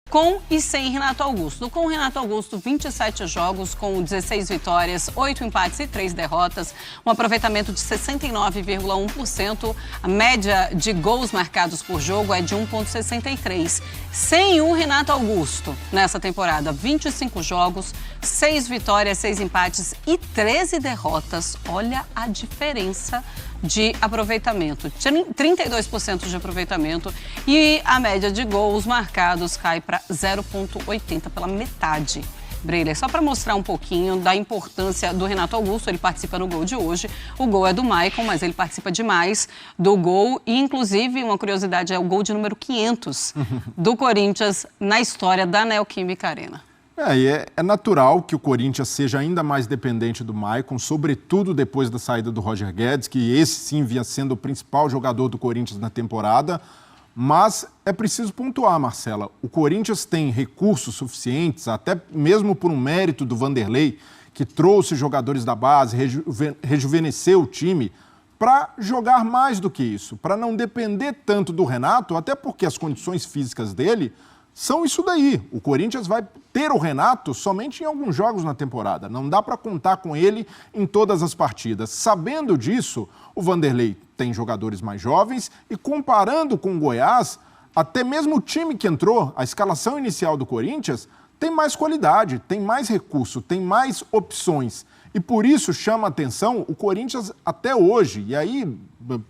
Com e sem Renato Augusto. Com Renato Augusto, 27 jogos, com 16 vitórias, 8 empates e 3 derrotas, um aproveitamento de 69,1%. A média de gols marcados por jogo é de 1,63. Sem o Renato Augusto, nessa temporada, 25 jogos, 6 vitórias, 6 empates e 13 derrotas. Olha a diferença de aproveitamento, 32% de aproveitamento, e a média de gols marcados cai para 0,80, pela metade. Breiler, só para mostrar um pouquinho da importância do Renato Augusto, ele participa no gol de hoje, o gol é do Maicon, mas ele participa demais do gol, e inclusive, uma curiosidade, é o gol de número 500 do Corinthians na história da Neoquímica Arena. É natural que o Corinthians seja ainda mais dependente do Maicon, sobretudo depois da saída do Roger Guedes, que esse sim vinha sendo o principal jogador do Corinthians na temporada. Mas é preciso pontuar, Marcela, o Corinthians tem recursos suficientes, até mesmo por um mérito do Vanderlei, que trouxe jogadores da base, rejuvenesceu o time, para jogar mais do que isso, para não depender tanto do Renato, até porque as condições físicas dele são isso daí. O Corinthians vai ter o Renato somente em alguns jogos na temporada. Não dá para contar com ele em todas as partidas. Sabendo disso, o Vanderlei tem jogadores mais jovens e, comparando com o Goiás, até mesmo o time que entrou, a escalação inicial do Corinthians, tem mais qualidade, tem mais recurso, tem mais opções. E por isso chama a atenção o Corinthians até hoje, e aí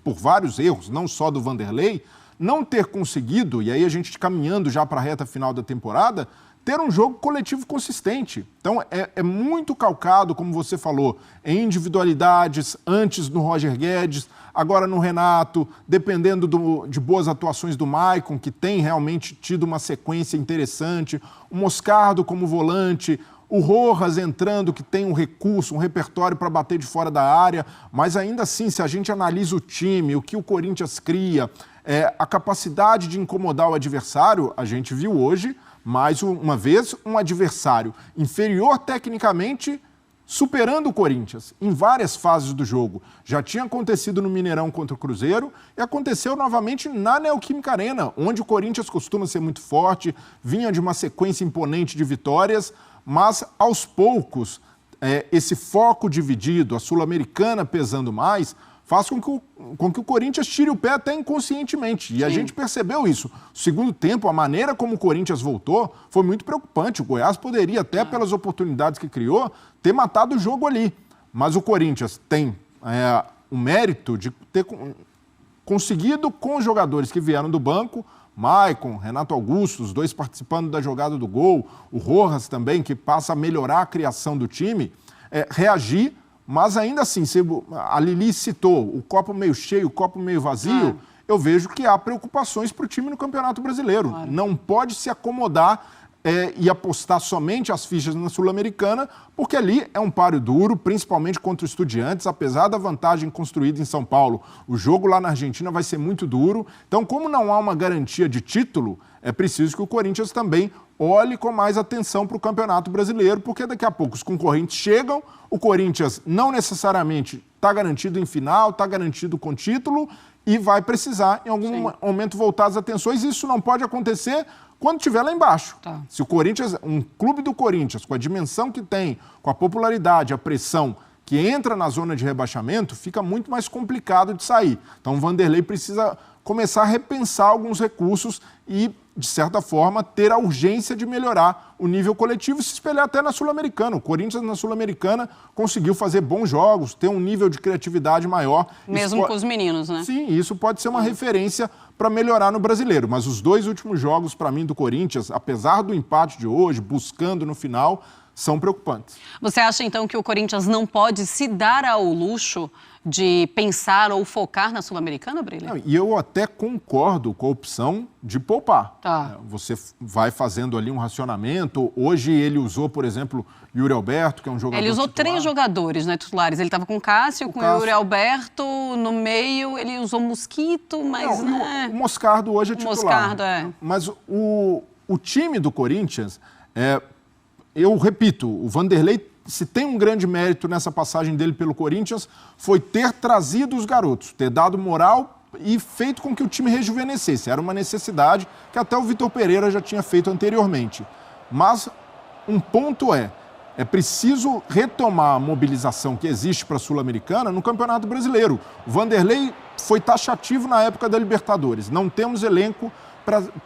por vários erros, não só do Vanderlei, não ter conseguido, e aí a gente caminhando já para a reta final da temporada, ter um jogo coletivo consistente. Então é muito calcado, como você falou, em individualidades, antes no Roger Guedes, agora no Renato, dependendo de boas atuações do Maicon, que tem realmente tido uma sequência interessante, o Moscardo como volante, o Rojas entrando, que tem um recurso, um repertório para bater de fora da área, mas ainda assim, se a gente analisa o time, o que o Corinthians cria, a capacidade de incomodar o adversário, a gente viu hoje, mais uma vez, um adversário inferior tecnicamente, superando o Corinthians em várias fases do jogo. Já tinha acontecido no Mineirão contra o Cruzeiro e aconteceu novamente na Neoquímica Arena, onde o Corinthians costuma ser muito forte, vinha de uma sequência imponente de vitórias, mas aos poucos, esse foco dividido, a Sul-Americana pesando mais, faz com que o Corinthians tire o pé até inconscientemente. E a gente percebeu isso. No segundo tempo, a maneira como o Corinthians voltou foi muito preocupante. O Goiás poderia, até pelas oportunidades que criou, ter matado o jogo ali. Mas o Corinthians tem o mérito de ter conseguido, com os jogadores que vieram do banco, Maicon, Renato Augusto, os dois participando da jogada do gol, o Rojas também, que passa a melhorar a criação do time, reagir. Mas ainda assim, a Lili citou o copo meio cheio, o copo meio vazio, eu vejo que há preocupações para o time no Campeonato Brasileiro. Claro. Não pode se acomodar e apostar somente as fichas na Sul-Americana, porque ali é um páreo duro, principalmente contra os Estudiantes, apesar da vantagem construída em São Paulo. O jogo lá na Argentina vai ser muito duro. Então, como não há uma garantia de título, é preciso que o Corinthians também olhe com mais atenção para o Campeonato Brasileiro, porque daqui a pouco os concorrentes chegam, o Corinthians não necessariamente está garantido em final, está garantido com título e vai precisar, em algum momento, voltar as atenções. E isso não pode acontecer quando estiver lá embaixo. Tá. Se o Corinthians, um clube do Corinthians, com a dimensão que tem, com a popularidade, a pressão, que entra na zona de rebaixamento, fica muito mais complicado de sair. Então o Vanderlei precisa começar a repensar alguns recursos e, de certa forma, ter a urgência de melhorar o nível coletivo e se espelhar até na Sul-Americana. O Corinthians, na Sul-Americana, conseguiu fazer bons jogos, ter um nível de criatividade maior. Mesmo com os meninos, né? Sim, isso pode ser uma referência para melhorar no Brasileiro. Mas os dois últimos jogos, para mim, do Corinthians, apesar do empate de hoje, buscando no final, são preocupantes. Você acha, então, que o Corinthians não pode se dar ao luxo de pensar ou focar na Sul-Americana, Breiler? E eu até concordo com a opção de poupar. Tá. Você vai fazendo ali um racionamento. Hoje ele usou, por exemplo, Yuri Alberto, que é um jogador Ele usou titular. 3 jogadores, né, titulares. Ele estava com o Cássio, com o Yuri Alberto. No meio, ele usou Mosquito, mas... O Moscardo hoje é titular. Moscardo, Mas o time do Corinthians, eu repito, o Vanderlei, se tem um grande mérito nessa passagem dele pelo Corinthians, foi ter trazido os garotos, ter dado moral e feito com que o time rejuvenescesse. Era uma necessidade que até o Vitor Pereira já tinha feito anteriormente. Mas um ponto é preciso retomar a mobilização que existe para a Sul-Americana no Campeonato Brasileiro. O Vanderlei foi taxativo na época da Libertadores. Não temos elenco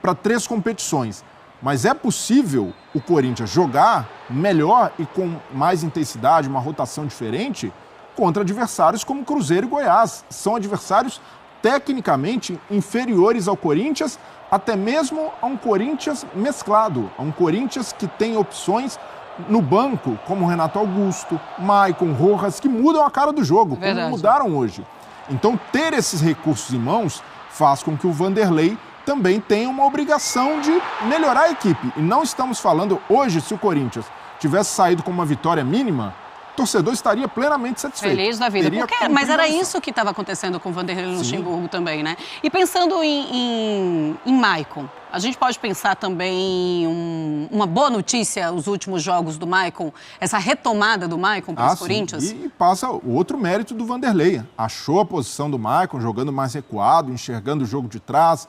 para 3 competições. Mas é possível o Corinthians jogar melhor e com mais intensidade, uma rotação diferente, contra adversários como Cruzeiro e Goiás. São adversários tecnicamente inferiores ao Corinthians, até mesmo a um Corinthians mesclado, a um Corinthians que tem opções no banco, como Renato Augusto, Maicon, Rojas, que mudam a cara do jogo, como mudaram hoje. Então, ter esses recursos em mãos faz com que o Vanderlei também tenha uma obrigação de melhorar a equipe. E não estamos falando hoje, se o Corinthians tivesse saído com uma vitória mínima, o torcedor estaria plenamente satisfeito. Feliz da vida. Mas era isso que estava acontecendo com o Vanderlei Luxemburgo também, né? E pensando em Maicon, a gente pode pensar também em uma boa notícia, os últimos jogos do Maicon, essa retomada do Maicon para os Corinthians? E passa o outro mérito do Vanderlei. Achou a posição do Maicon, jogando mais recuado, enxergando o jogo de trás,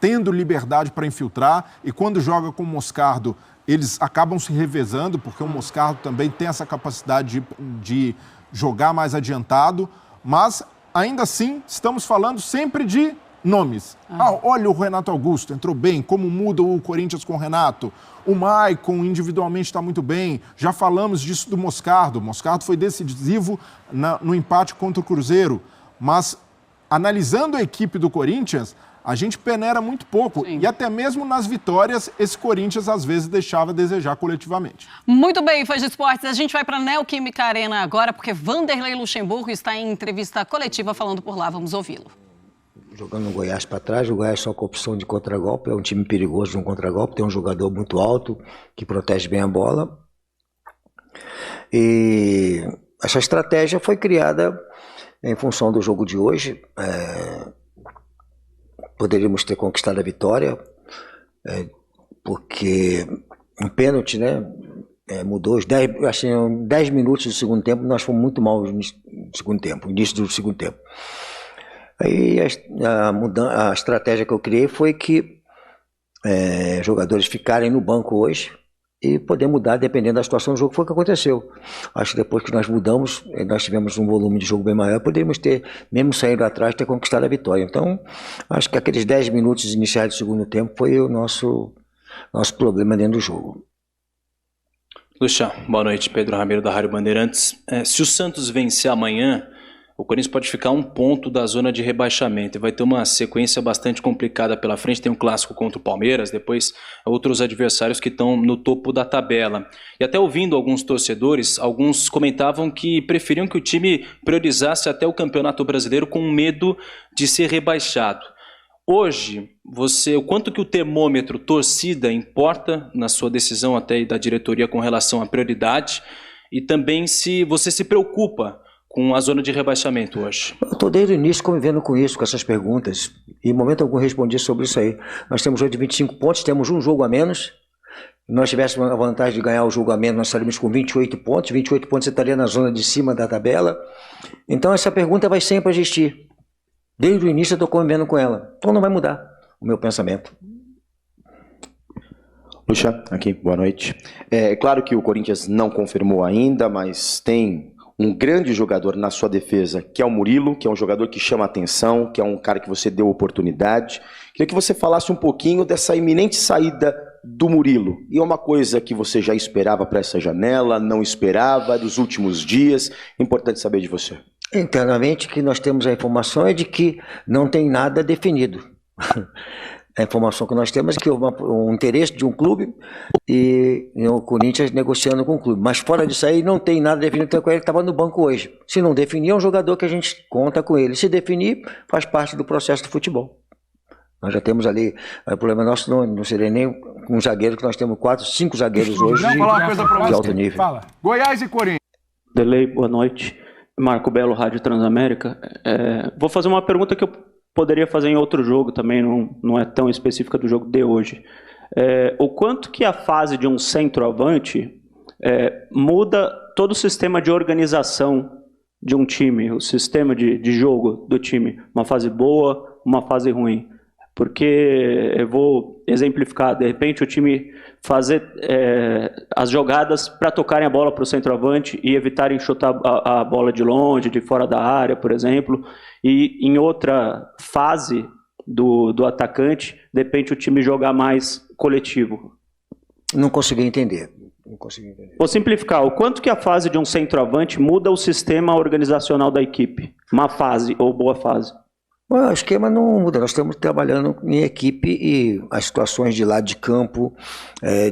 tendo liberdade para infiltrar. E quando joga com o Moscardo, eles acabam se revezando, porque o Moscardo também tem essa capacidade de jogar mais adiantado. Mas, ainda assim, estamos falando sempre de nomes. Olha o Renato Augusto, entrou bem, como muda o Corinthians com o Renato. O Maicon individualmente está muito bem. Já falamos disso do Moscardo. O Moscardo foi decisivo no empate contra o Cruzeiro. Mas, analisando a equipe do Corinthians, a gente peneira muito pouco. Sim. E até mesmo nas vitórias, esse Corinthians às vezes deixava a desejar coletivamente. Muito bem, fãs de esportes. A gente vai para a Neoquímica Arena agora, porque Vanderlei Luxemburgo está em entrevista coletiva falando por lá. Vamos ouvi-lo. Jogando o Goiás para trás, o Goiás só com opção de contragolpe, é um time perigoso no contragolpe, tem um jogador muito alto, que protege bem a bola. E essa estratégia foi criada em função do jogo de hoje. Poderíamos ter conquistado a vitória, porque um pênalti, né? Mudou os 10 minutos do segundo tempo, nós fomos muito mal no segundo tempo, início do segundo tempo. Aí a estratégia que eu criei foi que jogadores ficarem no banco hoje e poder mudar dependendo da situação do jogo. Foi o que aconteceu. Acho que depois que nós mudamos, nós tivemos um volume de jogo bem maior, poderíamos ter, mesmo saindo atrás, ter conquistado a vitória. Então, acho que aqueles 10 minutos iniciais do segundo tempo foi o nosso problema dentro do jogo. Luxa, boa noite. Pedro Ramiro, da Rádio Bandeirantes. Se o Santos vencer amanhã, o Corinthians pode ficar 1 ponto da zona de rebaixamento e vai ter uma sequência bastante complicada pela frente. Tem um clássico contra o Palmeiras, depois outros adversários que estão no topo da tabela. E até ouvindo alguns torcedores, alguns comentavam que preferiam que o time priorizasse até o Campeonato Brasileiro com medo de ser rebaixado. Hoje, o quanto que o termômetro torcida importa na sua decisão até da diretoria com relação à prioridade e também se você se preocupa com a zona de rebaixamento hoje? Eu estou desde o início convivendo com isso, com essas perguntas. E em momento algum respondi sobre isso aí. Nós temos hoje 25 pontos, temos um jogo a menos. Se nós tivéssemos a vantagem de ganhar o jogo a menos, nós estaríamos com 28 pontos. 28 pontos você estaria na zona de cima da tabela. Então essa pergunta vai sempre existir. Desde o início eu estou convivendo com ela. Então não vai mudar o meu pensamento. Luxa, aqui, boa noite. É claro que o Corinthians não confirmou ainda, mas tem um grande jogador na sua defesa, que é o Murilo, que é um jogador que chama atenção, que é um cara que você deu oportunidade. Queria que você falasse um pouquinho dessa iminente saída do Murilo. E é uma coisa que você já esperava para essa janela, não esperava, dos últimos dias. Importante saber de você. Internamente, que nós temos a informação é de que não tem nada definido. A informação que nós temos é que houve um interesse de um clube e o Corinthians negociando com o clube. Mas fora disso aí, não tem nada definido. Então, ele estava no banco hoje. Se não definir, é um jogador que a gente conta com ele. Se definir, faz parte do processo do futebol. Nós já temos ali, o problema nosso não seria nem um zagueiro, que nós temos 4, 5 zagueiros hoje de alto nível. Fala. Goiás e Corinthians. Delei, boa noite. Marco Belo, Rádio Transamérica. Vou fazer uma pergunta que eu poderia fazer em outro jogo também, não é tão específica do jogo de hoje. O quanto que a fase de um centroavante muda todo o sistema de organização de um time, o sistema de jogo do time. Uma fase boa, uma fase ruim? Porque eu vou exemplificar, de repente o time fazer as jogadas para tocarem a bola para o centroavante e evitarem chutar a bola de longe, de fora da área, por exemplo, e em outra fase do atacante, de repente o time jogar mais coletivo. Não consegui entender. Vou simplificar, o quanto que a fase de um centroavante muda o sistema organizacional da equipe? Má fase ou boa fase? O esquema não muda, nós estamos trabalhando em equipe e as situações de lado de campo,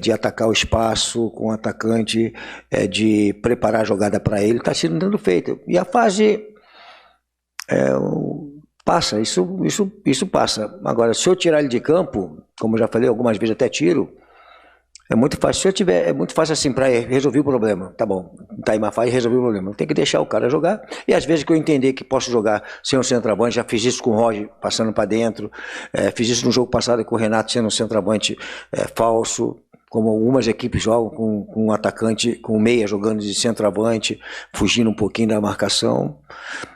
de atacar o espaço com o atacante, de preparar a jogada para ele, está sendo feito. E a fase passa, isso passa. Agora, se eu tirar ele de campo, como eu já falei algumas vezes, até tiro, é muito fácil. Se eu tiver, é muito fácil assim para resolver o problema. Tá bom, tá em uma fase, resolver o problema. Tem que deixar o cara jogar. E às vezes que eu entender que posso jogar sem um centroavante, já fiz isso com o Roger passando para dentro, fiz isso no jogo passado com o Renato sendo um centroavante falso, como algumas equipes jogam com um atacante, com o meia jogando de centroavante, fugindo um pouquinho da marcação.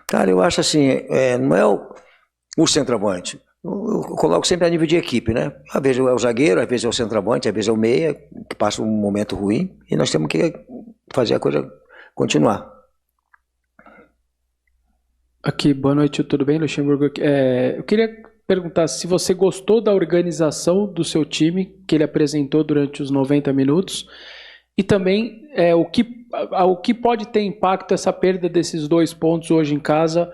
Cara, eu acho assim, não é o centroavante. Eu coloco sempre a nível de equipe, né? Às vezes é o zagueiro, às vezes é o centroavante, às vezes é o meia, que passa um momento ruim, e nós temos que fazer a coisa continuar. Aqui, boa noite, tudo bem, Luxemburgo? Eu queria perguntar se você gostou da organização do seu time, que ele apresentou durante os 90 minutos, e também o que pode ter impacto essa perda desses 2 pontos hoje em casa,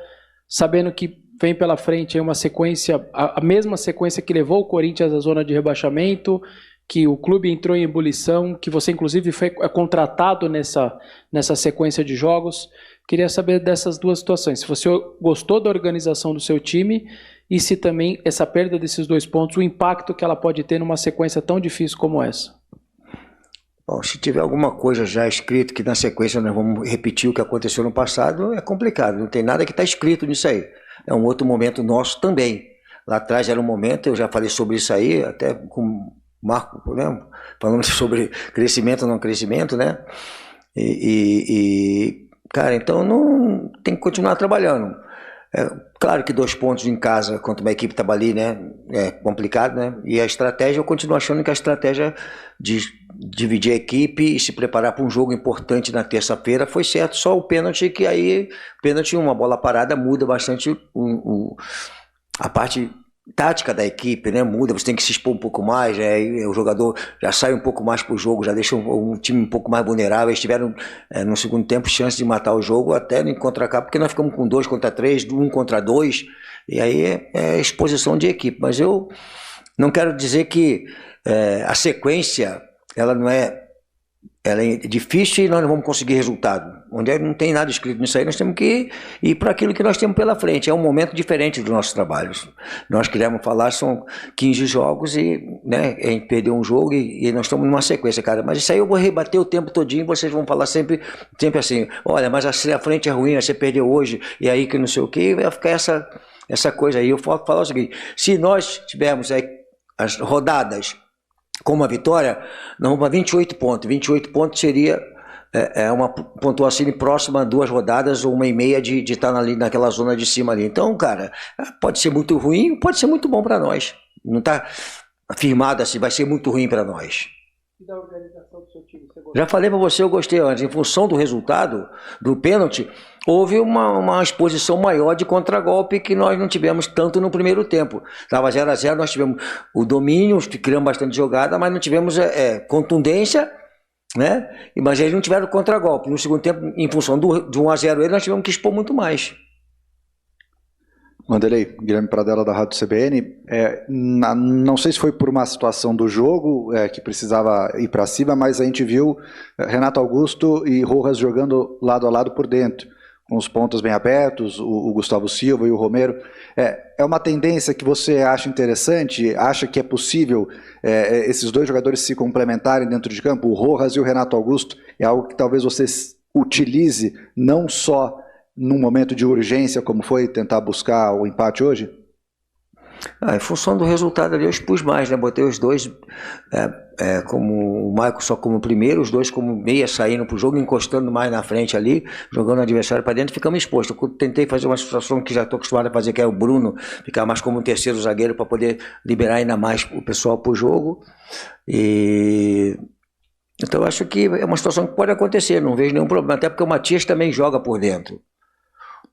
sabendo que vem pela frente aí uma sequência, a mesma sequência que levou o Corinthians à zona de rebaixamento, que o clube entrou em ebulição, que você inclusive foi contratado nessa sequência de jogos. Queria saber dessas duas situações, se você gostou da organização do seu time e se também essa perda desses 2 pontos, o impacto que ela pode ter numa sequência tão difícil como essa. Bom, se tiver alguma coisa já escrito que na sequência nós vamos repetir o que aconteceu no passado, é complicado, não tem nada que está escrito nisso aí. É um outro momento nosso também. Lá atrás era um momento, eu já falei sobre isso aí, até com o Marco, né? Falando sobre crescimento ou não crescimento, né? Cara, então não tem que continuar trabalhando. Claro que 2 pontos em casa contra uma equipe que estava ali, né? É complicado, né? E a estratégia, eu continuo achando que a estratégia de dividir a equipe e se preparar para um jogo importante na terça-feira foi certo. Só o pênalti, que aí, pênalti, uma bola parada, muda bastante a parte tática da equipe, né? Muda, você tem que se expor um pouco mais, o jogador já sai um pouco mais para o jogo, já deixa um time um pouco mais vulnerável. Eles tiveram no segundo tempo chance de matar o jogo até no contra-ataque, porque nós ficamos com 2 contra 3, 1 contra 2, e aí é exposição de equipe. Mas eu não quero dizer que a sequência ela é difícil e nós não vamos conseguir resultado. Onde não tem nada escrito nisso aí, nós temos que ir para aquilo que nós temos pela frente. É um momento diferente dos nossos trabalhos. Nós queremos falar, são 15 jogos e, né, a gente perdeu um jogo e nós estamos numa sequência, cara. Mas isso aí eu vou rebater o tempo todinho, vocês vão falar sempre assim, olha, mas a frente é ruim, você perdeu hoje, e aí que não sei o que, vai ficar essa coisa aí. Eu vou falar o seguinte, se nós tivermos aí as rodadas com uma vitória, nós vamos para 28 pontos. 28 pontos seria uma pontuação próxima a 2 rodadas ou 1,5 de estar ali naquela zona de cima ali. Então, cara, pode ser muito ruim, pode ser muito bom para nós. Não está afirmado assim, vai ser muito ruim para nós. E da organização do seu time, você gostou? Já falei para você, eu gostei antes. Em função do resultado do pênalti, houve uma exposição maior de contragolpe que nós não tivemos tanto no primeiro tempo. Estava 0-0, nós tivemos o domínio, criamos bastante jogada, mas não tivemos contundência, né? Mas eles não tiveram contragolpe. No segundo tempo, em função de 1-0 nós tivemos que expor muito mais. Wanderlei, Guilherme Pradella da Rádio CBN. Não sei se foi por uma situação do jogo que precisava ir para cima, mas a gente viu Renato Augusto e Rojas jogando lado a lado por dentro, com os pontos bem abertos, o Gustavo Silva e o Romero. É uma tendência que você acha interessante? Acha que é possível esses 2 jogadores se complementarem dentro de campo? O Rojas e o Renato Augusto é algo que talvez você utilize não só num momento de urgência, como foi tentar buscar o empate hoje? Em função do resultado ali, eu expus mais, né? Botei os dois como o Maicon só como primeiro, os dois como meia saindo pro jogo, encostando mais na frente ali, jogando o adversário para dentro, ficamos expostos. Eu tentei fazer uma situação que já estou acostumado a fazer, que é o Bruno ficar mais como um terceiro zagueiro para poder liberar ainda mais o pessoal pro jogo. Então eu acho que é uma situação que pode acontecer, não vejo nenhum problema, até porque o Matias também joga por dentro.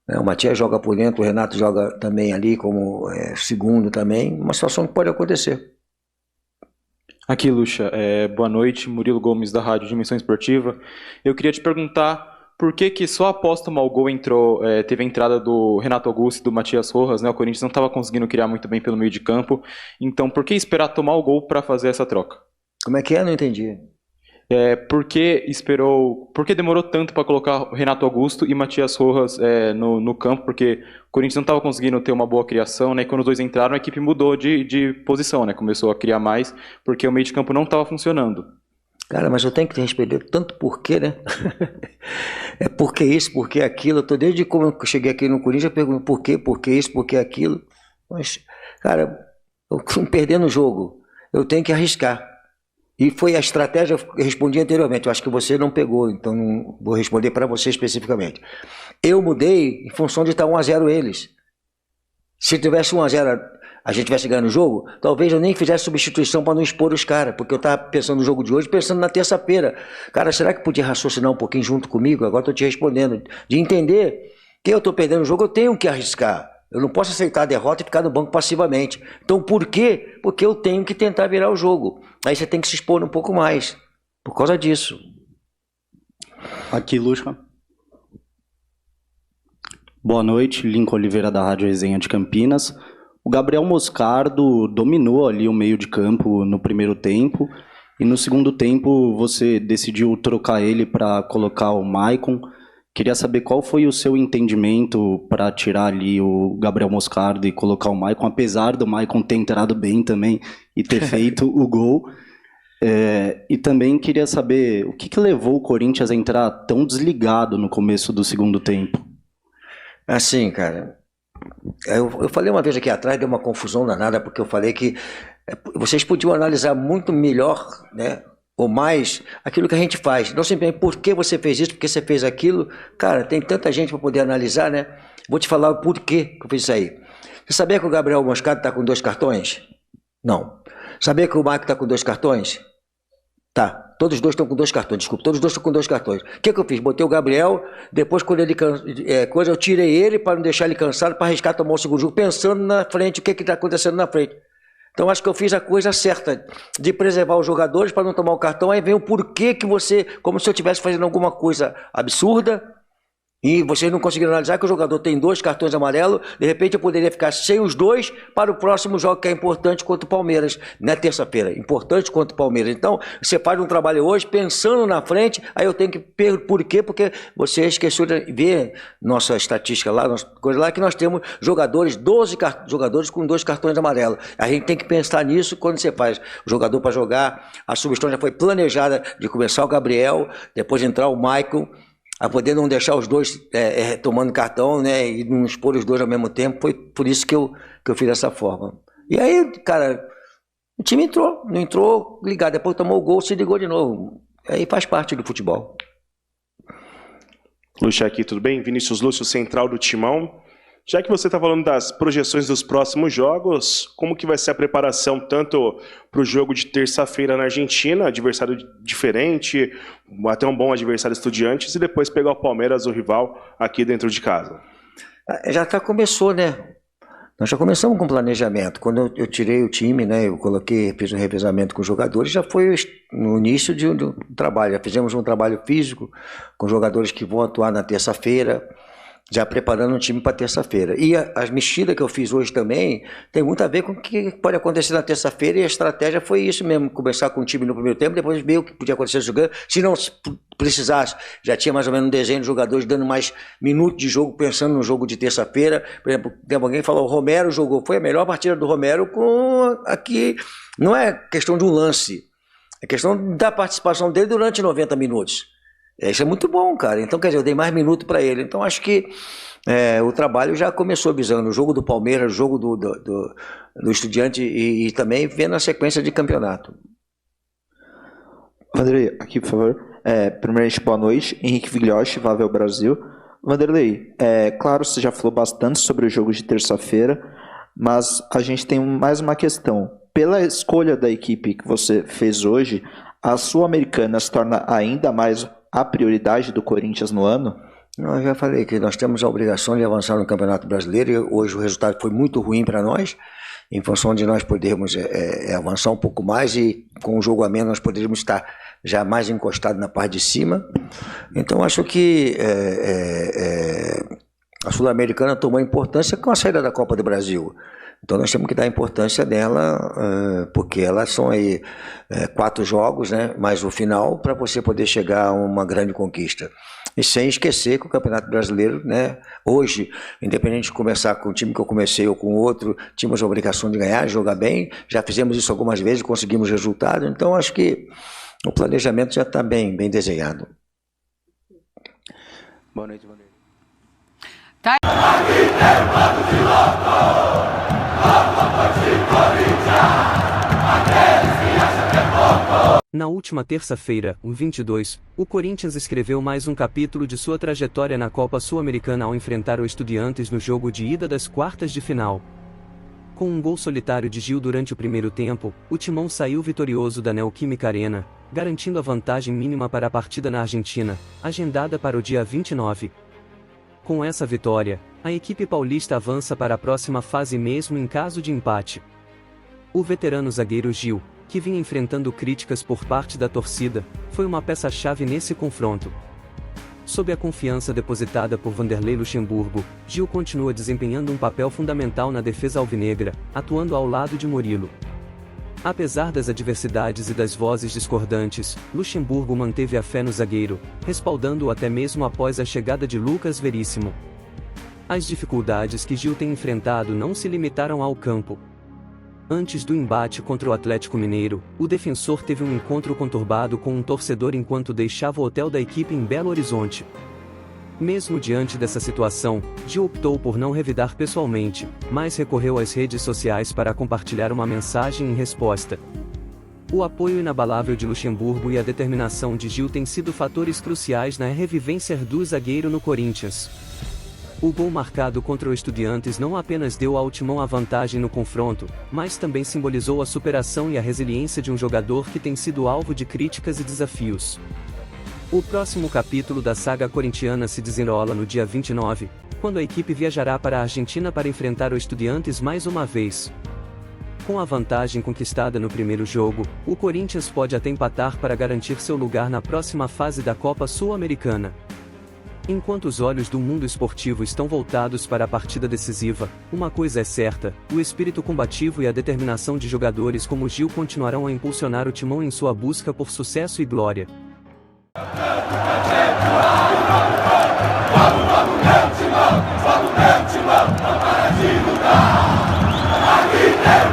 O Matias joga por dentro, o Renato joga também ali como segundo também, uma situação que pode acontecer. Aqui, Lucha, boa noite, Murilo Gomes da Rádio Dimensão Esportiva. Eu queria te perguntar por que só após tomar o gol teve a entrada do Renato Augusto e do Matias Rojas, né? O Corinthians não estava conseguindo criar muito bem pelo meio de campo, então por que esperar tomar o gol para fazer essa troca? Como é que é? Não entendi. Por que demorou tanto para colocar Renato Augusto e Matias Rojas no campo? Porque o Corinthians não estava conseguindo ter uma boa criação, né? E quando os dois entraram, a equipe mudou de posição, né? Começou a criar mais, porque o meio de campo não estava funcionando. Cara, mas eu tenho que te responder tanto porquê, né? Porque isso, porque aquilo. Desde como eu cheguei aqui no Corinthians, eu pergunto por que isso, por que aquilo. Mas, cara, eu perdendo o jogo, eu tenho que arriscar. E foi a estratégia que eu respondi anteriormente. Eu acho que você não pegou, então não vou responder para você especificamente. Eu mudei em função de estar 1-0 eles. Se tivesse 1-0, a gente tivesse ganhando o jogo, talvez eu nem fizesse substituição para não expor os caras, porque eu estava pensando no jogo de hoje, pensando na terça-feira. Cara, será que podia raciocinar um pouquinho junto comigo? Agora estou te respondendo. De entender que eu estou perdendo o jogo, eu tenho que arriscar. Eu não posso aceitar a derrota e ficar no banco passivamente. Então, por quê? Porque eu tenho que tentar virar o jogo. Aí você tem que se expor um pouco mais. Por causa disso. Aqui, Lucha. Boa noite, Lincoln Oliveira da Rádio Resenha de Campinas. O Gabriel Moscardo dominou ali o meio de campo no primeiro tempo. E no segundo tempo você decidiu trocar ele para colocar o Maicon. Queria saber qual foi o seu entendimento para tirar ali o Gabriel Moscardo e colocar o Maicon, apesar do Maicon ter entrado bem também e ter feito o gol. E também queria saber o que levou o Corinthians a entrar tão desligado no começo do segundo tempo. Assim, cara, eu falei uma vez aqui atrás, deu uma confusão danada, porque eu falei que vocês podiam analisar muito melhor, né? Ou mais, aquilo que a gente faz. Não simplesmente por que você fez isso, por que você fez aquilo. Cara, tem tanta gente para poder analisar, né? Vou te falar o porquê que eu fiz isso aí. Você sabia que o Gabriel Moscardo está com 2 cartões? Não. Sabia que o Marco está com 2 cartões? Tá. Todos os dois estão com 2 cartões, desculpa. Todos os dois estão com 2 cartões. O que eu fiz? Botei o Gabriel, depois quando ele eu tirei ele para não deixar ele cansado, para arriscar tomar o segundo jogo, pensando na frente, o que está acontecendo na frente. Então acho que eu fiz a coisa certa, de preservar os jogadores para não tomar o cartão. Aí vem o porquê que você, como se eu estivesse fazendo alguma coisa absurda, e vocês não conseguiram analisar que o jogador tem 2 cartões amarelos, de repente eu poderia ficar sem os 2 para o próximo jogo, que é importante contra o Palmeiras, na terça-feira, importante contra o Palmeiras. Então, você faz um trabalho hoje pensando na frente, aí eu tenho que perguntar por quê, porque você esqueceu de ver nossa estatística lá, nossa coisa lá, que nós temos jogadores, 12 jogadores com 2 cartões amarelos. A gente tem que pensar nisso quando você faz o jogador para jogar. A substituição já foi planejada de começar o Gabriel, depois entrar o Maicon, a poder não deixar os dois tomando cartão, né, e não expor os dois ao mesmo tempo. Foi por isso que eu fiz dessa forma. E aí, cara, o time não entrou ligado, depois tomou o gol, se ligou de novo. Aí faz parte do futebol. Lucha aqui, tudo bem? Vinícius Lúcio, central do Timão. Já que você está falando das projeções dos próximos jogos, como que vai ser a preparação tanto para o jogo de terça-feira na Argentina, adversário diferente, até um bom adversário Estudiantes, e depois pegar o Palmeiras, o rival, aqui dentro de casa? Já começou, né? Nós já começamos com planejamento. Quando eu tirei o time, né, eu fiz um revezamento com os jogadores, já foi no início do trabalho. Já fizemos um trabalho físico com jogadores que vão atuar na terça-feira, já preparando o time para terça-feira. E as mexidas que eu fiz hoje também tem muito a ver com o que pode acontecer na terça-feira, e a estratégia foi isso mesmo, começar com o time no primeiro tempo, depois ver o que podia acontecer jogando. Se não precisasse, já tinha mais ou menos um desenho de jogadores dando mais minutos de jogo, pensando no jogo de terça-feira. Por exemplo, tem alguém que falou, o Romero jogou, foi a melhor partida do Romero aqui, não é questão de um lance, é questão da participação dele durante 90 minutos. Isso é muito bom, cara. Então, quer dizer, eu dei mais minuto para ele. Então, acho que o trabalho já começou visando o jogo do Palmeiras, o jogo do Estudiante e também vendo a sequência de campeonato. Vanderlei, aqui por favor. Primeiramente, boa noite. Henrique Vigliotti, Vavel Brasil. Vanderlei, claro, você já falou bastante sobre o jogo de terça-feira, mas a gente tem mais uma questão. Pela escolha da equipe que você fez hoje, a Sul-Americana se torna ainda mais a prioridade do Corinthians no ano? Eu já falei que nós temos a obrigação de avançar no Campeonato Brasileiro e hoje o resultado foi muito ruim para nós, em função de nós podermos avançar um pouco mais e com o jogo a menos nós poderíamos estar já mais encostados na parte de cima. Então acho que a Sul-Americana tomou importância com a saída da Copa do Brasil. Então nós temos que dar importância dela, porque elas são aí 4 jogos, né, mais o final, para você poder chegar a uma grande conquista. E sem esquecer que o Campeonato Brasileiro, né, hoje, independente de começar com o time que eu comecei ou com outro, tínhamos a obrigação de ganhar, de jogar bem, já fizemos isso algumas vezes, conseguimos resultado, então acho que o planejamento já está bem desenhado. Boa noite, Vanderlei. Tá. Na última terça-feira, o 22, o Corinthians escreveu mais um capítulo de sua trajetória na Copa Sul-Americana ao enfrentar o Estudiantes no jogo de ida das quartas de final. Com um gol solitário de Gil durante o primeiro tempo, o Timão saiu vitorioso da Neoquímica Arena, garantindo a vantagem mínima para a partida na Argentina, agendada para o dia 29. Com essa vitória, a equipe paulista avança para a próxima fase mesmo em caso de empate. O veterano zagueiro Gil, que vinha enfrentando críticas por parte da torcida, foi uma peça-chave nesse confronto. Sob a confiança depositada por Vanderlei Luxemburgo, Gil continua desempenhando um papel fundamental na defesa alvinegra, atuando ao lado de Murilo. Apesar das adversidades e das vozes discordantes, Luxemburgo manteve a fé no zagueiro, respaldando-o até mesmo após a chegada de Lucas Veríssimo. As dificuldades que Gil tem enfrentado não se limitaram ao campo. Antes do embate contra o Atlético Mineiro, o defensor teve um encontro conturbado com um torcedor enquanto deixava o hotel da equipe em Belo Horizonte. Mesmo diante dessa situação, Gil optou por não revidar pessoalmente, mas recorreu às redes sociais para compartilhar uma mensagem em resposta. O apoio inabalável de Luxemburgo e a determinação de Gil têm sido fatores cruciais na revivência do zagueiro no Corinthians. O gol marcado contra o Estudiantes não apenas deu ao Timão a vantagem no confronto, mas também simbolizou a superação e a resiliência de um jogador que tem sido alvo de críticas e desafios. O próximo capítulo da saga corintiana se desenrola no dia 29, quando a equipe viajará para a Argentina para enfrentar o Estudiantes mais uma vez. Com a vantagem conquistada no primeiro jogo, o Corinthians pode até empatar para garantir seu lugar na próxima fase da Copa Sul-Americana. Enquanto os olhos do mundo esportivo estão voltados para a partida decisiva, uma coisa é certa: o espírito combativo e a determinação de jogadores como Gil continuarão a impulsionar o Timão em sua busca por sucesso e glória. Vamos, meu timão, não para de lutar. Aqui tem